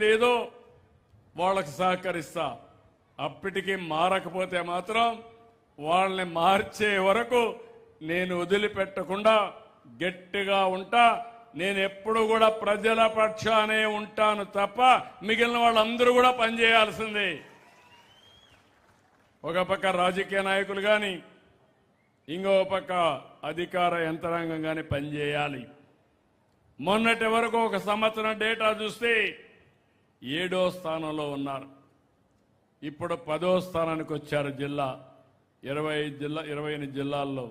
లేదో వాళ్ళకి సహకరిస్తా. అప్పటికి మారకపోతే మాత్రం వాళ్ళని మార్చే వరకు నేను వదిలిపెట్టకుండా గట్టిగా ఉంటా. నేను ఎప్పుడు కూడా ప్రజల పక్షానే ఉంటాను తప్ప మిగిలిన వాళ్ళందరూ కూడా పనిచేయాల్సిందే. ఒక పక్క రాజకీయ నాయకులు కానీ ఇంకో పక్క అధికార యంత్రాంగం కానీ పనిచేయాలి. మొన్నటి వరకు ఒక సంవత్సరం డేటా చూస్తే 7వ స్థానంలో ఉన్నారు. ఇప్పుడు 10వ స్థానానికి వచ్చారు. జిల్లా 28 జిల్లాల్లో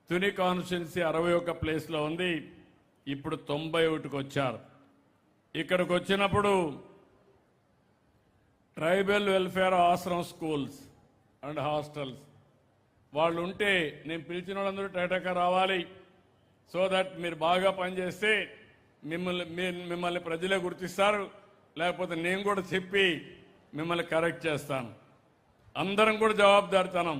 తుని కాన్స్టిట్యున్సీ 61 ప్లేస్లో ఉంది. ఇప్పుడు 91కి వచ్చారు. ఇక్కడికి వచ్చినప్పుడు tribal welfare Ashram schools and hostels వాళ్ళు ఉంటే నేను పిలిచిన వాళ్ళందరూ టైటకా రావాలి. సో దట్ మీరు బాగా పనిచేస్తే మిమ్మల్ని ప్రజలే గుర్తిస్తారు. లేకపోతే నేను కూడా చెప్పి మిమ్మల్ని కరెక్ట్ చేస్తాను. అందరం కూడా జవాబుదారితనం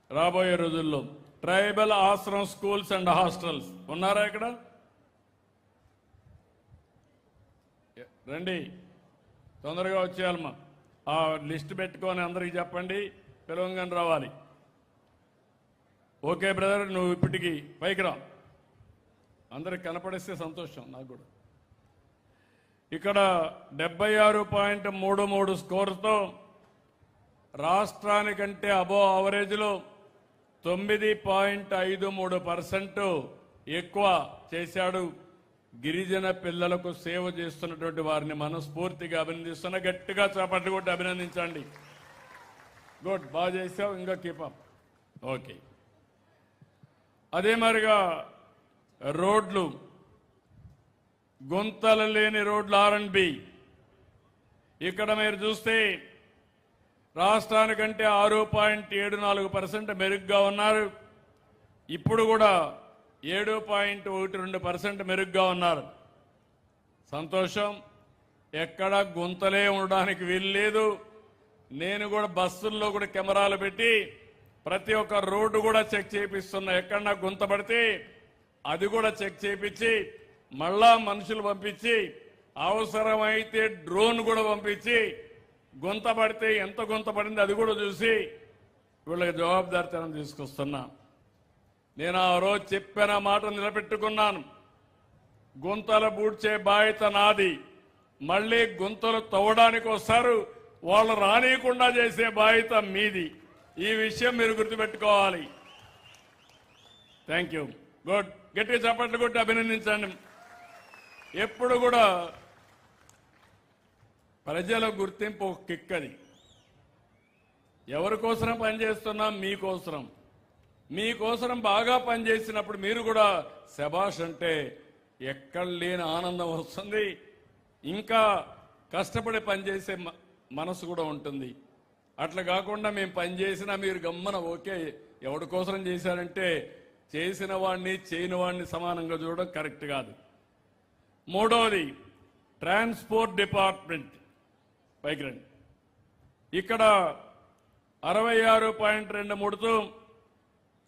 రాబోయే రోజుల్లో. Tribal Ashram schools and hostels ఉన్నారా ఇక్కడ? రండి, తొందరగా వచ్చేయాలమ్మా. ఆ లిస్ట్ పెట్టుకొని అందరికి చెప్పండి, పిలవంగానే రావాలి. ఓకే బ్రదర్, నువ్వు ఇప్పటికి పైకి రా. అందరికి కనపడిస్తే సంతోషం నాకు కూడా. ఇక్కడ 76.33 స్కోర్తో రాష్ట్రానికంటే అబో అవరేజ్లో 9.53% ఎక్కువ చేశాడు. గిరిజన పిల్లలకు సేవ చేస్తున్నటువంటి వారిని మనస్ఫూర్తిగా అభినందిస్తున్నా. గట్టిగా చప్పట్లు కొట్టి అభినందించండి. గుడ్, బాగా చేసావు, ఇంకా కీపప్. ఓకే. అదే మరిగా రోడ్లు, గుంతలు లేని రోడ్లు R&B ఇక్కడ మీరు చూస్తే రాష్ట్రానికంటే 6.74% మెరుగ్గా ఉన్నారు. ఇప్పుడు కూడా 7.12% మెరుగ్గా ఉన్నారు. సంతోషం. ఎక్కడ గుంతలే ఉండడానికి వీల్లేదు. నేను కూడా బస్సుల్లో కూడా కెమెరాలు పెట్టి ప్రతి ఒక్క రోడ్డు కూడా చెక్ చేపిస్తున్నా. ఎక్కడన్నా గుంత పడితే అది కూడా చెక్ చేపించి మళ్ళా మనుషులు పంపించి అవసరమైతే డ్రోన్ కూడా పంపించి గుంత పడితే ఎంత గుంత పడింది అది కూడా చూసి వీళ్ళకి జవాబుదారితనం తీసుకొస్తున్నా. నేను ఆ రోజు చెప్పిన మాట నిలబెట్టుకున్నాను. గుంతలు పూడ్చే బాధ్యత నాది. మళ్ళీ గుంతలు తవ్వడానికి వస్తారు, వాళ్ళు రానియకుండా చేసే బాధ్యత మీది. ఈ విషయం మీరు గుర్తుపెట్టుకోవాలి. Thank you. గుడ్, గట్టిగా చప్పట్లు కొట్టి అభినందించండి. ఎప్పుడు కూడా ప్రజల గుర్తింపు ఒక కిక్. అది ఎవరి కోసం పనిచేస్తున్నాం? మీకోసం. మీకోసం బాగా పనిచేసినప్పుడు మీరు కూడా శభాష్ అంటే ఎక్కడ లేని ఆనందం వస్తుంది. ఇంకా కష్టపడి పనిచేసే మనసు కూడా ఉంటుంది. అట్లా కాకుండా మేము పనిచేసినా మీరు గమ్మన ఓకే ఎవరి కోసం చేశారంటే చేసిన వాడిని చేయని వాడిని సమానంగా చూడడం కరెక్ట్ కాదు. మూడోది ట్రాన్స్పోర్ట్ డిపార్ట్మెంట్ పైకి రండి. ఇక్కడ 66.23తో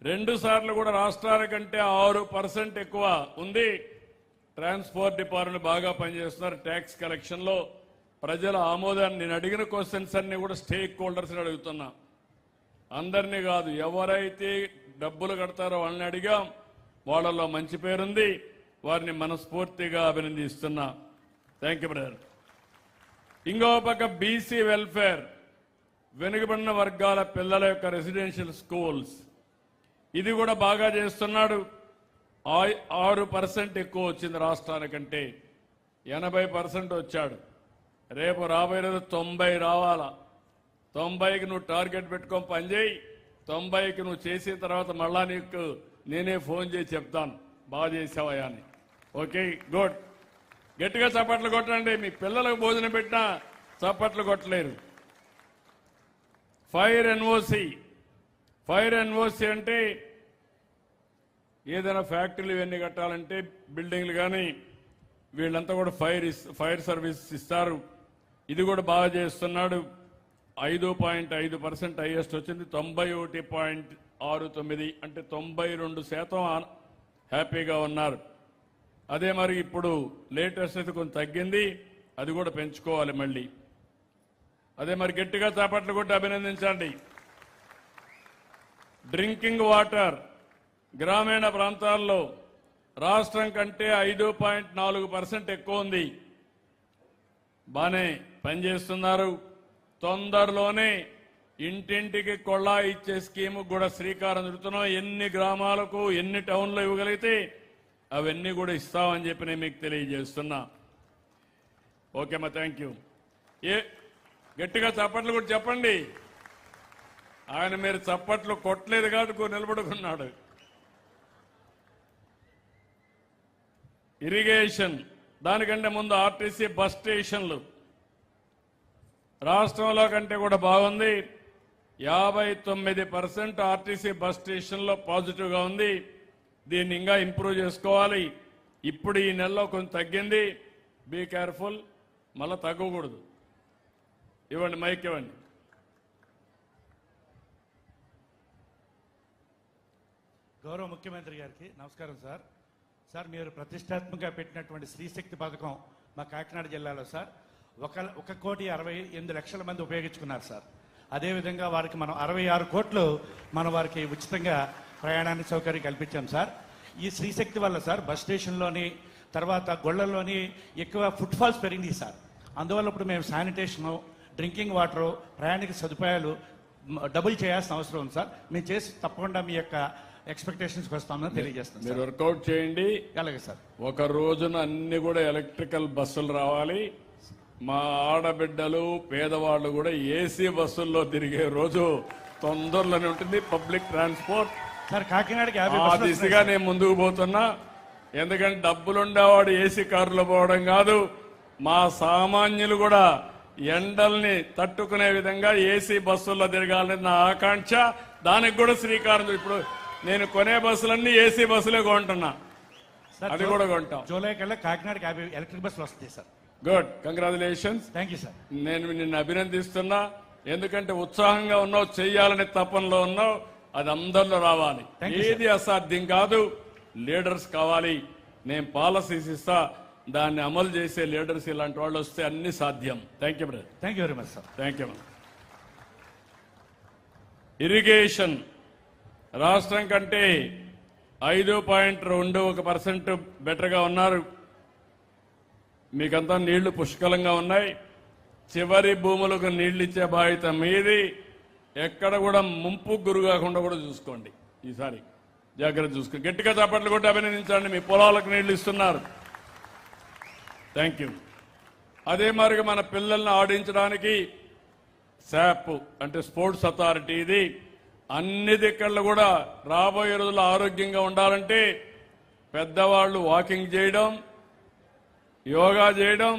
2 సార్లు కూడా రాష్ట్రానికంటే 6% ఎక్కువ ఉంది. ట్రాన్స్పోర్ట్ డిపార్ట్మెంట్ బాగా పనిచేస్తున్నారు. ట్యాక్స్ కలెక్షన్లో ప్రజల ఆమోదాన్ని, నేను అడిగిన క్వశ్చన్స్ అన్ని కూడా స్టేక్ హోల్డర్స్ని అడుగుతున్నా. అందరినీ కాదు, ఎవరైతే డబ్బులు కడతారో వాళ్ళని అడిగాం. వాళ్ళలో మంచి పేరుంది. వారిని మనస్ఫూర్తిగా అభినందిస్తున్నా. Thank you brother. ఇంకో పక్క బీసీ వెల్ఫేర్, వెనుకబడిన వర్గాల పిల్లల యొక్క రెసిడెన్షియల్ స్కూల్స్, ఇది కూడా బాగా చేస్తున్నాడు. 6% ఎక్కువ వచ్చింది రాష్ట్రానికంటే. 80% వచ్చాడు. రేపు రాబోయే రోజు 90 రావాలా. 90కి నువ్వు టార్గెట్ పెట్టుకొని పనిచేయి. 90కి నువ్వు చేసిన తర్వాత మళ్ళా నీకు నేనే ఫోన్ చేసి చెప్తాను బాగా చేసావయ్యా అని. Okay, good. గట్టిగా చప్పట్లు కొట్టండి. మీ పిల్లలకు భోజనం పెట్టినా చప్పట్లు కొట్టలేరు. ఫైర్ ఎన్ఓసి అంటే ఏదైనా ఫ్యాక్టరీలు ఇవన్నీ కట్టాలంటే బిల్డింగ్లు కానీ వీళ్ళంతా కూడా ఫైర్ సర్వీస్ ఇస్తారు. ఇది కూడా బాగా చేస్తున్నాడు. 5.5% హైయెస్ట్ వచ్చింది. 91.69 అంటే 92% హ్యాపీగా ఉన్నారు. అదే మరి ఇప్పుడు లేటెస్ట్ అయితే కొంచెం తగ్గింది. అది కూడా పెంచుకోవాలి మళ్ళీ. అదే మరి గట్టిగా చేపట్లు కొట్టి అభినందించండి. డ్రింకింగ్ వాటర్ గ్రామీణ ప్రాంతాల్లో రాష్ట్రం కంటే 5.4% ఎక్కువ ఉంది. బానే పనిచేస్తున్నారు. తొందరలోనే ఇంటింటికి కొళ్ళాయి ఇచ్చే స్కీము కూడా శ్రీకారం చుడుతున్నాం. ఎన్ని గ్రామాలకు ఎన్ని టౌన్లో ఇవ్వగలిగితే అవన్నీ కూడా ఇస్తామని చెప్పి నేను మీకు తెలియజేస్తున్నా. ఓకే అమ్మా, థ్యాంక్ యూ. గట్టిగా చప్పట్లు కూడా చెప్పండి. ఆయన మీరు చప్పట్లు కొట్టలేదు కాబట్టి నిలబడుకున్నాడు. ఇరిగేషన్ దానికంటే ముందు ఆర్టీసీ బస్ స్టేషన్లు రాష్ట్రంలో కంటే కూడా బాగుంది. 59% ఆర్టీసీ బస్ స్టేషన్లో పాజిటివ్గా ఉంది. దీన్ని ఇంకా ఇంప్రూవ్ చేసుకోవాలి. ఇప్పుడు ఈ నెలలో కొంచెం తగ్గింది. బీ కేర్ఫుల్, మళ్ళీ తగ్గకూడదు. ఇవ్వండి, మైక్ ఇవ్వండి. గౌరవ ముఖ్యమంత్రి గారికి నమస్కారం సార్. సార్, మీరు ప్రతిష్టాత్మకంగా పెట్టినటువంటి స్త్రీశక్తి పథకం మా కాకినాడ జిల్లాలో సార్ 1,68,00,000 మంది ఉపయోగించుకున్నారు సార్. అదేవిధంగా వారికి మనం 66 కోట్లు మనం వారికి ఉచితంగా ప్రయాణానికి సౌకర్యం కల్పించాం సార్. ఈ స్త్రీశక్తి వల్ల సార్ బస్ స్టేషన్లోని తర్వాత గొళ్ళల్లోని ఎక్కువ ఫుట్ ఫాల్స్ పెరిగింది సార్. అందువల్ల ఇప్పుడు మేము శానిటేషను, డ్రింకింగ్ వాటరు, ప్రయాణిక సదుపాయాలు డబుల్ చేయాల్సిన అవసరం ఉంది సార్. మేము చేసి తప్పకుండా మీ యొక్క ఎక్స్పెక్టేషన్స్కి వస్తామని తెలియజేస్తాం. మీరు వర్కౌట్ చేయండి. అలాగే సార్. ఒక రోజున అన్ని కూడా ఎలక్ట్రికల్ బస్సులు రావాలి. మా ఆడబిడ్డలు పేదవాళ్ళు కూడా ఏసీ బస్సుల్లో తిరిగే రోజు తొందరలోనే ఉంటుంది. పబ్లిక్ ట్రాన్స్పోర్ట్ సార్ కాకినాడకి ఆ దిశగా నేను ముందుకు పోతున్నా. ఎందుకంటే డబ్బులుండేవాడు ఏసీ కారులో పోవడం కాదు, మా సామాన్యులు కూడా ఎండల్ని తట్టుకునే విధంగా ఏసీ బస్సుల్లో తిరగాలని నా ఆకాంక్ష. దానికి కూడా శ్రీకారం. ఇప్పుడు నేను కొనే బస్సులన్నీ ఏసీ బస్సులే కొంటున్నా. అది కూడా కొంటాం. జూలై కల్లా కాకినాడకి 50 ఎలక్ట్రిక్ బస్సులు వస్తాయి sir. Good, congratulations. Thank you sir. నేను నిన్ను అభినందిస్తున్నా. ఎందుకంటే ఉత్సాహంగా ఉన్నావు, చెయ్యాలనే తపనలో ఉన్నావు. అది అందరిలో రావాలి. ఏది అసాధ్యం కాదు. లీడర్స్ కావాలి. నేను పాలసీస్ ఇస్తా, దాన్ని అమలు చేసే లీడర్స్ ఇలాంటి వాళ్ళు వస్తే అన్ని సాధ్యం. Thank you brother. Thank you very much sir. Thank you. Irrigation రాష్ట్రం కంటే 5.21% బెటర్గా ఉన్నారు. మీకంతా నీళ్లు పుష్కలంగా ఉన్నాయి. చివరి భూములకు నీళ్లు ఇచ్చే బాధ్యత మీది. ఎక్కడ కూడా ముంపు గురి కాకుండా కూడా చూసుకోండి. ఈసారి జాగ్రత్త చూసుకోండి. గట్టిగా చప్పట్లు కొట్టి అభినందించండి. మీ పొలాలకు నీళ్లు ఇస్తున్నారు. Thank you. అదే మరిగా మన పిల్లల్ని ఆడించడానికి శాప్ అంటే స్పోర్ట్స్ అథారిటీ ఇది అన్ని దిక్కళ్ళు కూడా రాబోయే రోజుల్లో ఆరోగ్యంగా ఉండాలంటే పెద్దవాళ్ళు వాకింగ్ చేయడం, యోగా చేయడం,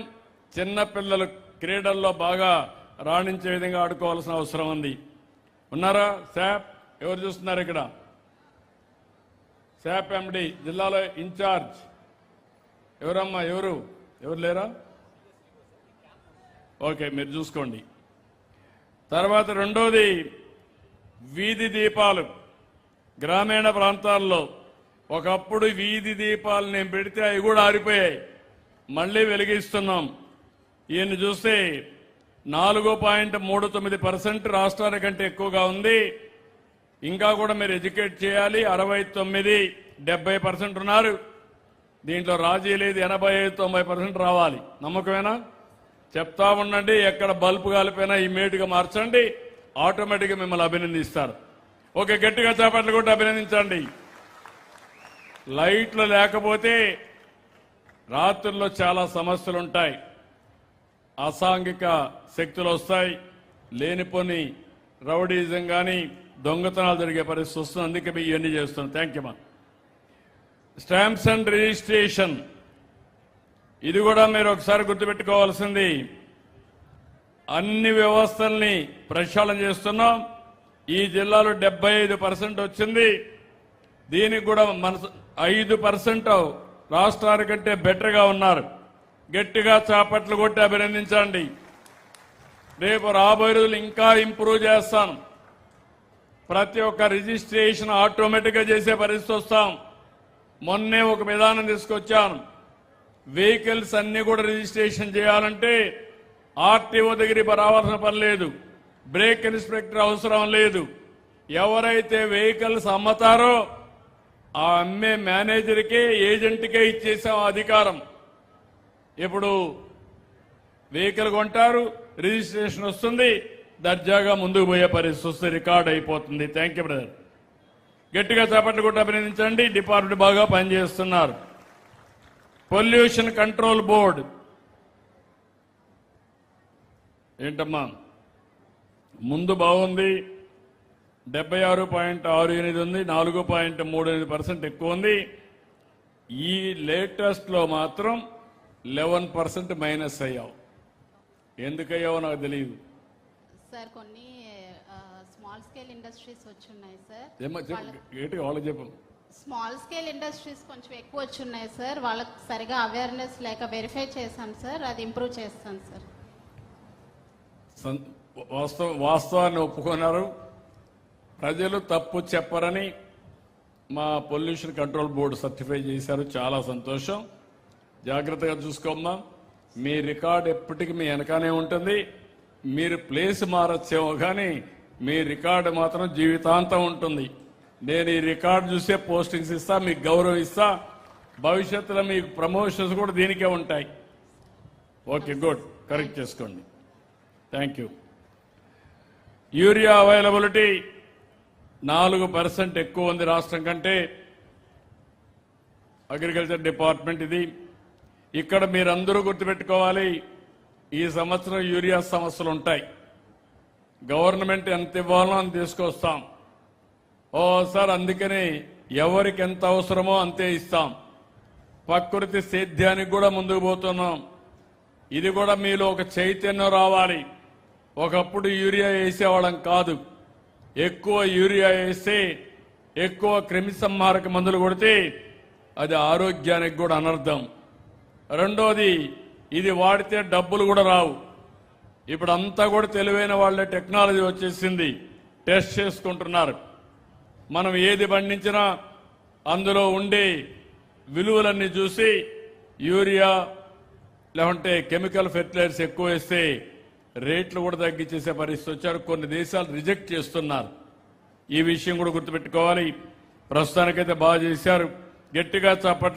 చిన్నపిల్లలు క్రీడల్లో బాగా రాణించే విధంగా ఆడుకోవాల్సిన అవసరం ఉంది. ఉన్నారా శాప్? ఎవరు చూస్తున్నారు ఇక్కడ? శాప్ ఎండి జిల్లాలో ఇన్ఛార్జ్ ఎవరమ్మా? ఎవరు లేరా? ఓకే, మీరు చూసుకోండి. తర్వాత రెండోది వీధి దీపాలు. గ్రామీణ ప్రాంతాల్లో ఒకప్పుడు వీధి దీపాలు నేను పెడితే అవి కూడా ఆరిపోయాయి. మళ్లీ వెలిగిస్తున్నాం. ఈయన్ని చూస్తే 4.39% రాష్ట్రానికంటే ఎక్కువగా ఉంది. ఇంకా కూడా మీరు ఎడ్యుకేట్ చేయాలి. 69, 70% ఉన్నారు. దీంట్లో రాజీ లేదు. 85-90% రావాలి. నమ్మకమేనా? చెప్తా ఉండండి. ఎక్కడ బల్బు కాలిపోయినా ఇమ్మీడియట్గా మార్చండి. ఆటోమేటిక్గా మిమ్మల్ని అభినందిస్తారు. ఓకే, గట్టిగా చేపట్లు కొట్టి అభినందించండి. లైట్లు లేకపోతే రాత్రుల్లో చాలా సమస్యలు ఉంటాయి. అసాంఘిక శక్తులు వస్తాయి. లేనిపోని రౌడీజం కానీ దొంగతనాలు జరిగే పరిస్థితి వస్తుంది. అందుకే మేము ఇవన్నీ చేస్తున్నాం. థ్యాంక్ యూ మా. స్టాంప్స్ అండ్ రిజిస్ట్రేషన్ ఇది కూడా మీరు ఒకసారి గుర్తుపెట్టుకోవాల్సింది. అన్ని వ్యవస్థల్ని ప్రక్షాళన చేస్తున్నాం. ఈ జిల్లాలో 75% వచ్చింది. దీనికి కూడా మన 5% రాష్ట్రానికంటే బెటర్గా ఉన్నారు. గట్టిగా చాపట్లు కొట్టి అభినందించండి. రేపు రాబోయే రోజులు ఇంకా ఇంప్రూవ్ చేస్తాం. ప్రతి ఒక్క రిజిస్ట్రేషన్ ఆటోమేటిక్గా చేసే పరిస్థితి వస్తాం. మొన్నే ఒక విధానం తీసుకొచ్చాను. వెహికల్స్ అన్ని కూడా రిజిస్ట్రేషన్ చేయాలంటే ఆర్టీఓ దగ్గరికి రావాల్సిన పని లేదు, బ్రేక్ ఇన్స్పెక్టర్ అవసరం లేదు. ఎవరైతే వెహికల్స్ అమ్ముతారో ఆ అమ్మే మేనేజర్కే ఏజెంట్కే ఇచ్చేసాం అధికారం. ఇప్పుడు వెహికల్ కొంటారు, రిజిస్ట్రేషన్ వస్తుంది, దర్జాగా ముందుకు పోయే పరిస్థితి వస్తుంది, రికార్డ్ అయిపోతుంది. Thank you brother. గట్టిగా చేపట్లు కూడా అభినందించండి. డిపార్ట్మెంట్ బాగా పనిచేస్తున్నారు. పొల్యూషన్ కంట్రోల్ బోర్డు ఏంటమ్మా ముందు బాగుంది, 76.68 ఉంది, 4.38% ఎక్కువ ఉంది. ఈ లేటెస్ట్ లో మాత్రం 11% మైనస్ అయ్యావు. ఎందుకయ్యావో నాకు తెలియదు. సార్ కొన్ని స్మాల్ స్కేల్ ఇండస్ట్రీస్ వచ్చున్నాయి సార్. ఏమో గట్టిగా వాళ్ళకి చెప్పు. స్మాల్ స్కేల్ ఇండస్ట్రీస్ కొంచెం ఎక్కువ వచ్చున్నాయి సార్. వాళ్ళకి సరిగా అవేర్నెస్ లేక వెరిఫై చేశాను సార్. అది ఇంప్రూవ్ చేస్తాను సార్. వాస్తవాన్ని ఒప్పుకున్నారు. ప్రజలు తప్పు చెప్పరని మా పొల్యూషన్ కంట్రోల్ బోర్డు సర్టిఫై చేశారు. చాలా సంతోషం. జాగ్రత్తగా చూసుకోమ్మా. మీ రికార్డ్ ఎప్పటికీ మీ వెనకానే ఉంటుంది. మీరు ప్లేస్ మారచ్చేమో కానీ మీ రికార్డు మాత్రం జీవితాంతం ఉంటుంది. నేను ఈ రికార్డు చూసే పోస్టింగ్స్ ఇస్తా, మీకు గౌరవం ఇస్తా. భవిష్యత్తులో మీకు ప్రమోషన్స్ కూడా దీనికే ఉంటాయి. Okay, good. కరెక్ట్ చేసుకోండి. Thank you. యూరియా అవైలబిలిటీ 4% ఎక్కువ ఉంది రాష్ట్రం కంటే. అగ్రికల్చర్ డిపార్ట్మెంట్ ఇది. ఇక్కడ మీరందరూ గుర్తుపెట్టుకోవాలి, ఈ సంవత్సరం యూరియా సమస్యలు ఉంటాయి. గవర్నమెంట్ ఎంత ఇవ్వాలో అంత తీసుకొస్తాం. సార్ అందుకని ఎవరికి ఎంత అవసరమో అంతే ఇస్తాం. ప్రకృతి సేద్యానికి కూడా ముందుకు పోతున్నాం. ఇది కూడా మీలో ఒక చైతన్యం రావాలి. ఒకప్పుడు యూరియా వేసేవాళ్ళం కాదు. ఎక్కువ యూరియా వేస్తే, ఎక్కువ క్రిమిసంహారక మందులు కొడితే అది ఆరోగ్యానికి కూడా అనర్థం. రెండోది, ఇది వాడితే డబ్బులు కూడా రావు. ఇప్పుడు అంతా కూడా తెలివైన వాళ్ళ టెక్నాలజీ వచ్చేసింది, టెస్ట్ చేసుకుంటున్నారు. మనం ఏది పండించినా అందులో ఉండే విలువలన్నీ చూసి యూరియా లేకుంటే కెమికల్ ఫెర్టిలైజర్స్ ఎక్కువ వేస్తే రేట్లు కూడా తగ్గించేసే పరిస్థితి వచ్చారు. కొన్ని దేశాలు రిజెక్ట్ చేస్తున్నారు. ఈ విషయం కూడా గుర్తుపెట్టుకోవాలి. ప్రస్తుతానికైతే బాగా చేశారు. గట్టిగా చప్పట్లు.